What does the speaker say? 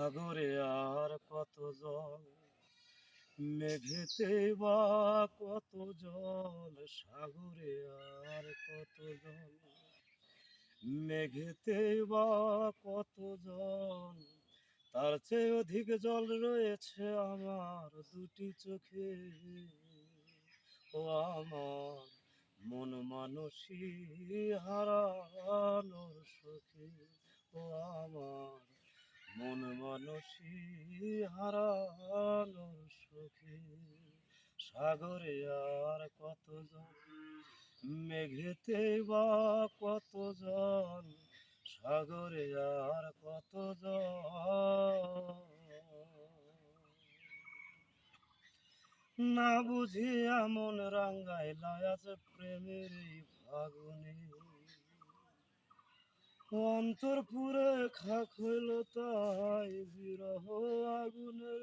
সাগরে আর কত জল, মেঘেতে বা কত জল, সাগরে আর কত জল, মেঘেতে বা কত জল, তার চেয়ে অধিক জল রয়েছে আমার দুটি চোখে। ও আমার মন মানসী হারানোর সখী, ও আমার মন মানসী হারানোর সখী। সাগরে আর কত জল, মেঘেতে বা কত জল, সাগরে আর কত জল। না বুঝিয়া মন রাঙ্গাইলা আজ প্রেমের এই ফাগুনে, অন্তর পুরে খাক হইল তাই বিরহ আগুনে।